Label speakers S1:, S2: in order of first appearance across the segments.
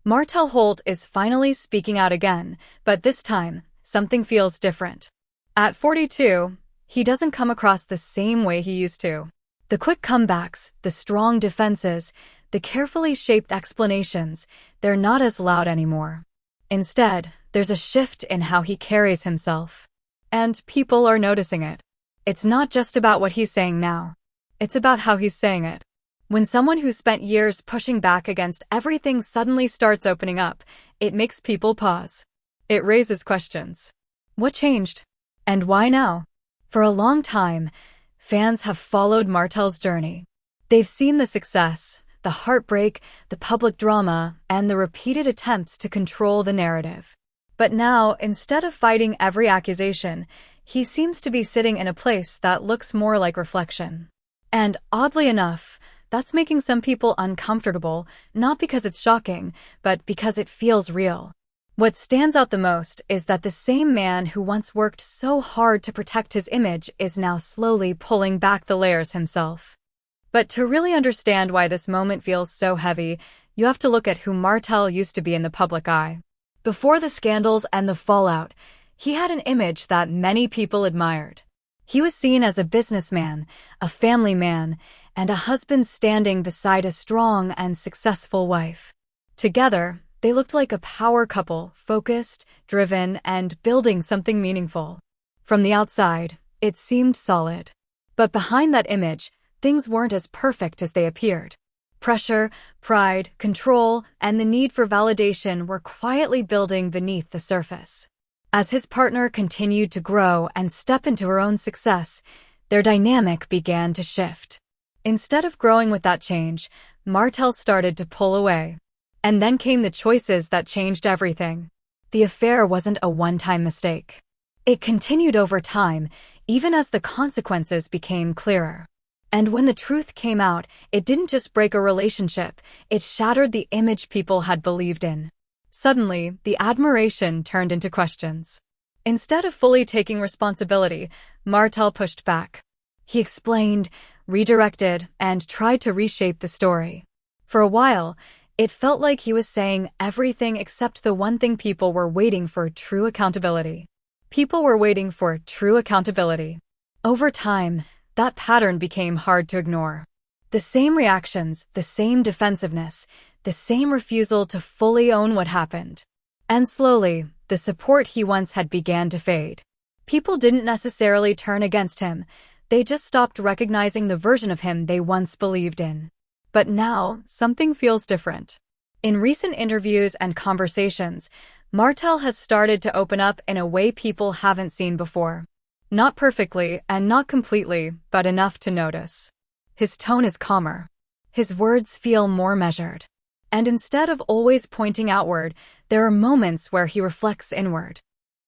S1: Martell Holt is finally speaking out again, but this time, something feels different. At 42, he doesn't come across the same way he used to. The quick comebacks, the strong defenses, the carefully shaped explanations, they're not as loud anymore. Instead, there's a shift in how he carries himself. And people are noticing it. It's not just about what he's saying now. It's about how he's saying it. When someone who spent years pushing back against everything suddenly starts opening up, it makes people pause. It raises questions. What changed? And why now? For a long time, fans have followed Martell's journey. They've seen the success, the heartbreak, the public drama, and the repeated attempts to control the narrative. But now, instead of fighting every accusation, he seems to be sitting in a place that looks more like reflection. And oddly enough, that's making some people uncomfortable, not because it's shocking, but because it feels real. What stands out the most is that the same man who once worked so hard to protect his image is now slowly pulling back the layers himself. But to really understand why this moment feels so heavy, you have to look at who Martell used to be in the public eye. Before the scandals and the fallout, he had an image that many people admired. He was seen as a businessman, a family man, and a husband standing beside a strong and successful wife. Together, they looked like a power couple, focused, driven, and building something meaningful. From the outside, it seemed solid. But behind that image, things weren't as perfect as they appeared. Pressure, pride, control, and the need for validation were quietly building beneath the surface. As his partner continued to grow and step into her own success, their dynamic began to shift. Instead of growing with that change, Martell started to pull away. And then came the choices that changed everything. The affair wasn't a one-time mistake. It continued over time, even as the consequences became clearer. And when the truth came out, it didn't just break a relationship, it shattered the image people had believed in. Suddenly, the admiration turned into questions. Instead of fully taking responsibility, Martell pushed back. He explained, redirected, and tried to reshape the story. For a while, it felt like he was saying everything except the one thing people were waiting for: true accountability. People were waiting for true accountability. Over time, that pattern became hard to ignore. The same reactions, the same defensiveness, the same refusal to fully own what happened. And slowly, the support he once had began to fade. People didn't necessarily turn against him, they just stopped recognizing the version of him they once believed in. But now, something feels different. In recent interviews and conversations, Martell has started to open up in a way people haven't seen before. Not perfectly and not completely, but enough to notice. His tone is calmer. His words feel more measured. And instead of always pointing outward, there are moments where he reflects inward.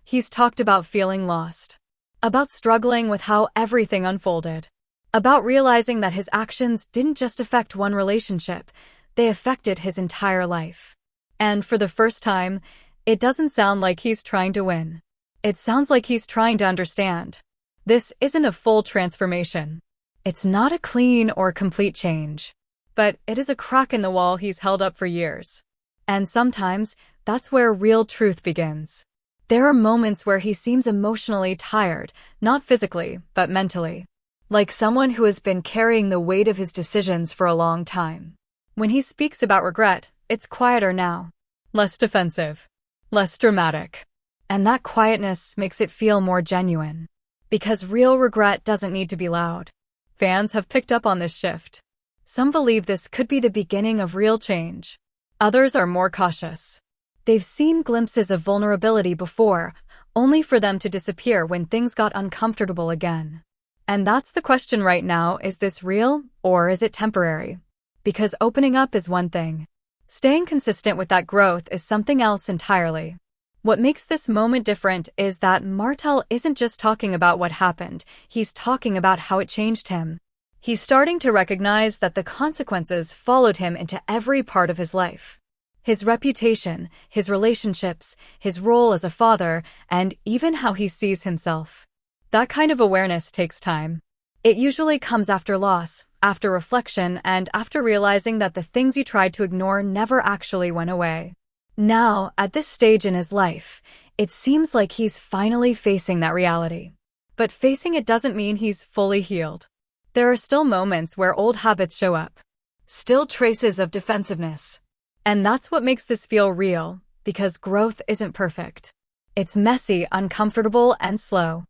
S1: He's talked about feeling lost, about struggling with how everything unfolded, about realizing that his actions didn't just affect one relationship, they affected his entire life. And for the first time, it doesn't sound like he's trying to win. It sounds like he's trying to understand. This isn't a full transformation. It's not a clean or complete change. But it is a crack in the wall he's held up for years. And sometimes, that's where real truth begins. There are moments where he seems emotionally tired, not physically, but mentally. Like someone who has been carrying the weight of his decisions for a long time. When he speaks about regret, it's quieter now. Less defensive. Less dramatic. And that quietness makes it feel more genuine. Because real regret doesn't need to be loud. Fans have picked up on this shift. Some believe this could be the beginning of real change. Others are more cautious. They've seen glimpses of vulnerability before, only for them to disappear when things got uncomfortable again. And that's the question right now: is this real, or is it temporary? Because opening up is one thing. Staying consistent with that growth is something else entirely. What makes this moment different is that Martell isn't just talking about what happened, he's talking about how it changed him. He's starting to recognize that the consequences followed him into every part of his life. His reputation, his relationships, his role as a father, and even how he sees himself. That kind of awareness takes time. It usually comes after loss, after reflection, and after realizing that the things you tried to ignore never actually went away. Now, at this stage in his life, it seems like he's finally facing that reality. But facing it doesn't mean he's fully healed. There are still moments where old habits show up. Still traces of defensiveness. And that's what makes this feel real, because growth isn't perfect. It's messy, uncomfortable, and slow.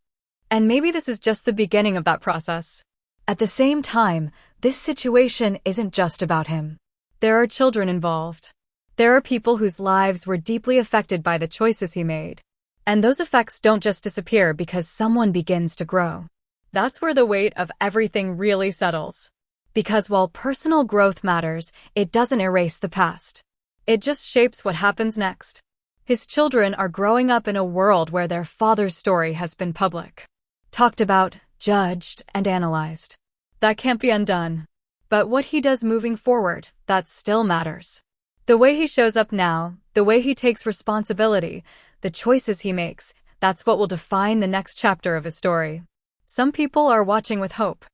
S1: And maybe this is just the beginning of that process. At the same time, this situation isn't just about him. There are children involved. There are people whose lives were deeply affected by the choices he made. And those effects don't just disappear because someone begins to grow. That's where the weight of everything really settles. Because while personal growth matters, it doesn't erase the past. It just shapes what happens next. His children are growing up in a world where their father's story has been public. Talked about, judged, and analyzed. That can't be undone. But what he does moving forward, that still matters. The way he shows up now, the way he takes responsibility, the choices he makes, that's what will define the next chapter of his story. Some people are watching with hope.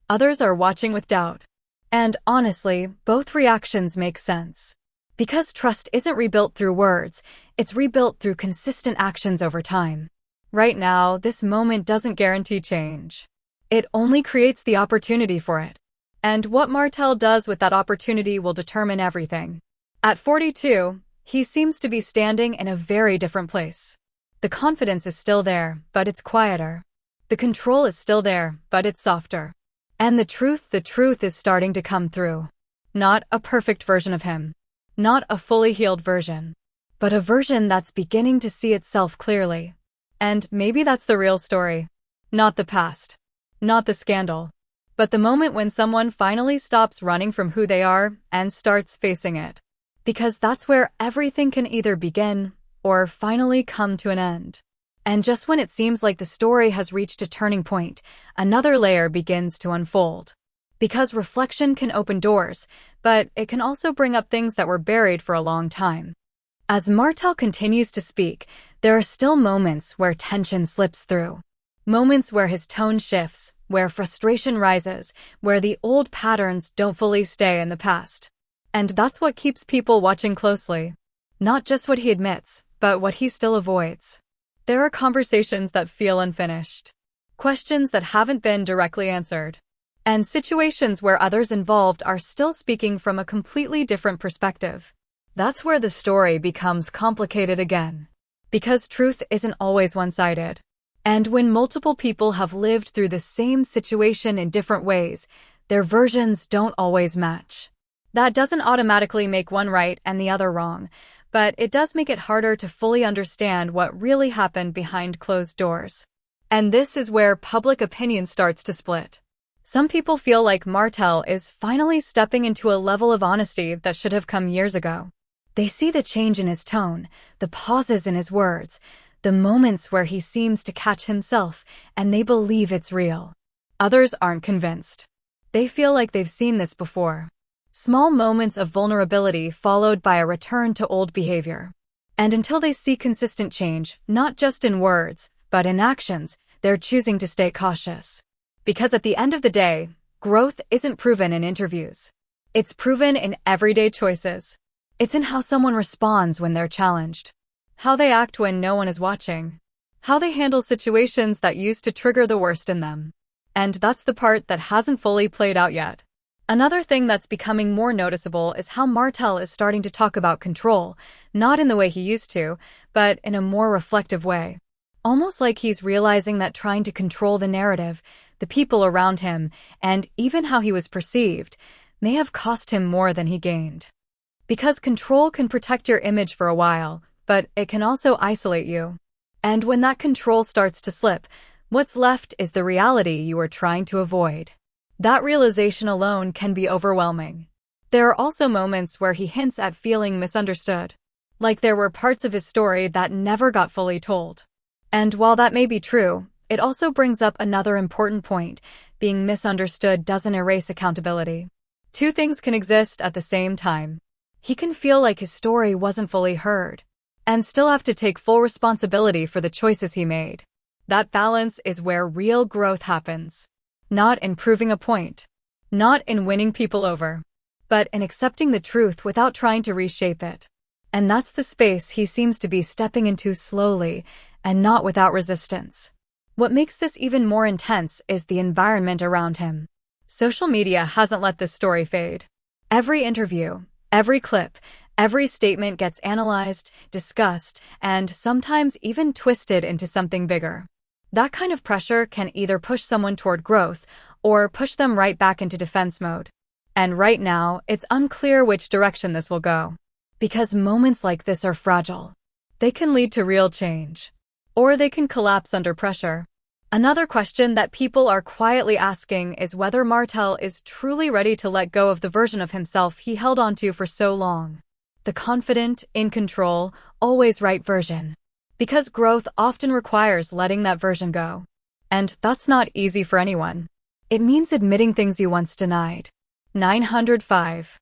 S1: Others are watching with doubt. And honestly, both reactions make sense. Because trust isn't rebuilt through words, it's rebuilt through consistent actions over time. Right now, this moment doesn't guarantee change. It only creates the opportunity for it. And what Martell does with that opportunity will determine everything. At 42, he seems to be standing in a very different place. The confidence is still there, but it's quieter. The control is still there, but it's softer. And the truth is starting to come through. Not a perfect version of him. Not a fully healed version. But a version that's beginning to see itself clearly. And maybe that's the real story. Not the past. Not the scandal. But the moment when someone finally stops running from who they are and starts facing it. Because that's where everything can either begin or finally come to an end. And just when it seems like the story has reached a turning point, another layer begins to unfold. Because reflection can open doors, but it can also bring up things that were buried for a long time. As Martell continues to speak, there are still moments where tension slips through. Moments where his tone shifts, where frustration rises, where the old patterns don't fully stay in the past. And that's what keeps people watching closely. Not just what he admits, but what he still avoids. There are conversations that feel unfinished. Questions that haven't been directly answered. And situations where others involved are still speaking from a completely different perspective. That's where the story becomes complicated again. Because truth isn't always one-sided. And when multiple people have lived through the same situation in different ways, their versions don't always match. That doesn't automatically make one right and the other wrong, but it does make it harder to fully understand what really happened behind closed doors. And this is where public opinion starts to split. Some people feel like Martell is finally stepping into a level of honesty that should have come years ago. They see the change in his tone, the pauses in his words, the moments where he seems to catch himself, and they believe it's real. Others aren't convinced. They feel like they've seen this before. Small moments of vulnerability followed by a return to old behavior. And until they see consistent change, not just in words, but in actions, they're choosing to stay cautious. Because at the end of the day, growth isn't proven in interviews. It's proven in everyday choices. It's in how someone responds when they're challenged. How they act when no one is watching. How they handle situations that used to trigger the worst in them. And that's the part that hasn't fully played out yet. Another thing that's becoming more noticeable is how Martell is starting to talk about control, not in the way he used to, but in a more reflective way. Almost like he's realizing that trying to control the narrative, the people around him, and even how he was perceived, may have cost him more than he gained. Because control can protect your image for a while, but it can also isolate you. And when that control starts to slip, what's left is the reality you were trying to avoid. That realization alone can be overwhelming. There are also moments where he hints at feeling misunderstood. Like there were parts of his story that never got fully told. And while that may be true, it also brings up another important point. Being misunderstood doesn't erase accountability. Two things can exist at the same time. He can feel like his story wasn't fully heard, and still have to take full responsibility for the choices he made. That balance is where real growth happens. Not in proving a point. Not in winning people over. But in accepting the truth without trying to reshape it. And that's the space he seems to be stepping into slowly and not without resistance. What makes this even more intense is the environment around him. Social media hasn't let this story fade. Every interview, every clip, every statement gets analyzed, discussed, and sometimes even twisted into something bigger. That kind of pressure can either push someone toward growth or push them right back into defense mode. And right now, it's unclear which direction this will go. Because moments like this are fragile. They can lead to real change. Or they can collapse under pressure. Another question that people are quietly asking is whether Martell is truly ready to let go of the version of himself he held onto for so long. The confident, in control, always right version. Because growth often requires letting that version go. And that's not easy for anyone. It means admitting things you once denied. 905.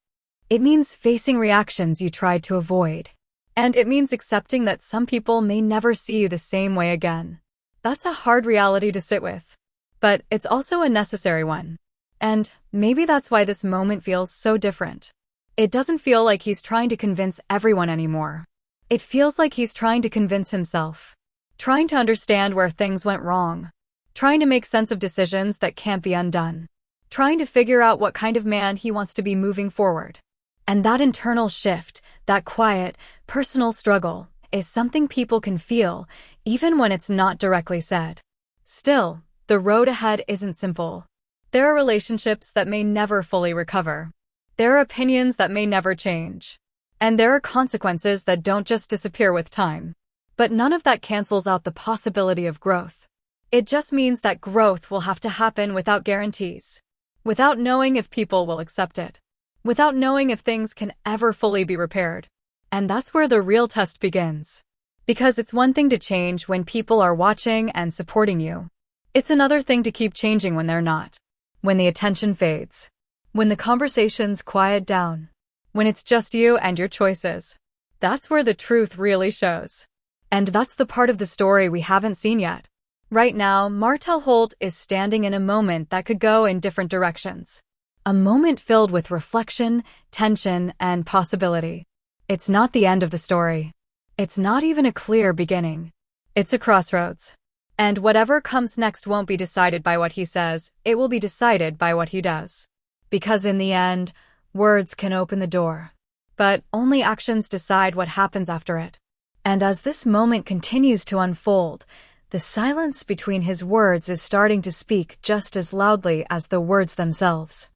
S1: It means facing reactions you tried to avoid. And it means accepting that some people may never see you the same way again. That's a hard reality to sit with. But it's also a necessary one. And maybe that's why this moment feels so different. It doesn't feel like he's trying to convince everyone anymore. It feels like he's trying to convince himself. Trying to understand where things went wrong. Trying to make sense of decisions that can't be undone. Trying to figure out what kind of man he wants to be moving forward. And that internal shift, that quiet, personal struggle, is something people can feel, even when it's not directly said. Still, the road ahead isn't simple. There are relationships that may never fully recover. There are opinions that may never change. And there are consequences that don't just disappear with time. But none of that cancels out the possibility of growth. It just means that growth will have to happen without guarantees. Without knowing if people will accept it. Without knowing if things can ever fully be repaired. And that's where the real test begins. Because it's one thing to change when people are watching and supporting you. It's another thing to keep changing when they're not. When the attention fades. When the conversations quiet down. When it's just you and your choices. That's where the truth really shows. And that's the part of the story we haven't seen yet. Right now, Martell Holt is standing in a moment that could go in different directions. A moment filled with reflection, tension, and possibility. It's not the end of the story. It's not even a clear beginning. It's a crossroads. And whatever comes next won't be decided by what he says, it will be decided by what he does. Because in the end, words can open the door. But only actions decide what happens after it. And as this moment continues to unfold, the silence between his words is starting to speak just as loudly as the words themselves.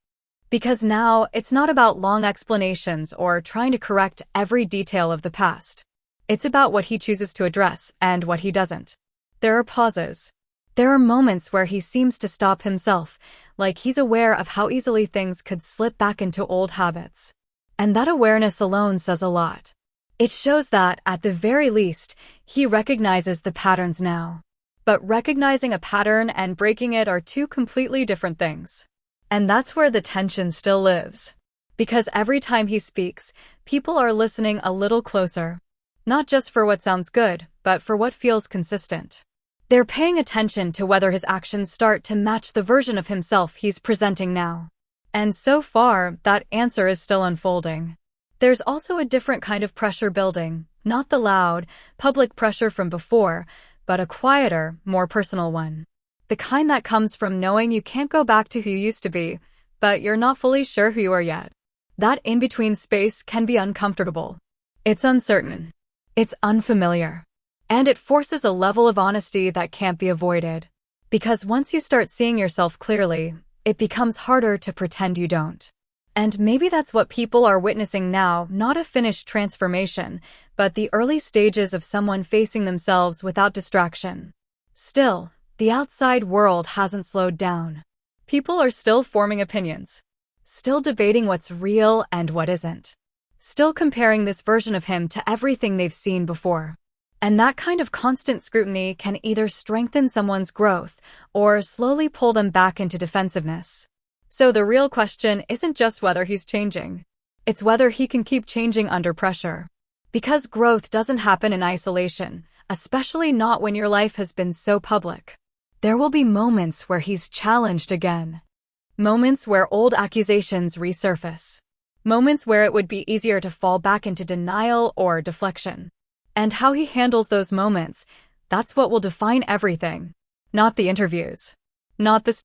S1: Because now, it's not about long explanations or trying to correct every detail of the past. It's about what he chooses to address and what he doesn't. There are pauses. There are moments where he seems to stop himself, like he's aware of how easily things could slip back into old habits. And that awareness alone says a lot. It shows that, at the very least, he recognizes the patterns now. But recognizing a pattern and breaking it are two completely different things. And that's where the tension still lives. Because every time he speaks, people are listening a little closer. Not just for what sounds good, but for what feels consistent. They're paying attention to whether his actions start to match the version of himself he's presenting now. And so far, that answer is still unfolding. There's also a different kind of pressure building, not the loud, public pressure from before, but a quieter, more personal one. The kind that comes from knowing you can't go back to who you used to be, but you're not fully sure who you are yet. That in-between space can be uncomfortable. It's uncertain. It's unfamiliar. And it forces a level of honesty that can't be avoided. Because once you start seeing yourself clearly, it becomes harder to pretend you don't. And maybe that's what people are witnessing now, not a finished transformation, but the early stages of someone facing themselves without distraction. Still, the outside world hasn't slowed down. People are still forming opinions. Still debating what's real and what isn't. Still comparing this version of him to everything they've seen before. And that kind of constant scrutiny can either strengthen someone's growth or slowly pull them back into defensiveness. So the real question isn't just whether he's changing. It's whether he can keep changing under pressure. Because growth doesn't happen in isolation, especially not when your life has been so public. There will be moments where he's challenged again. Moments where old accusations resurface. Moments where it would be easier to fall back into denial or deflection. And how he handles those moments, that's what will define everything. Not the interviews. Not the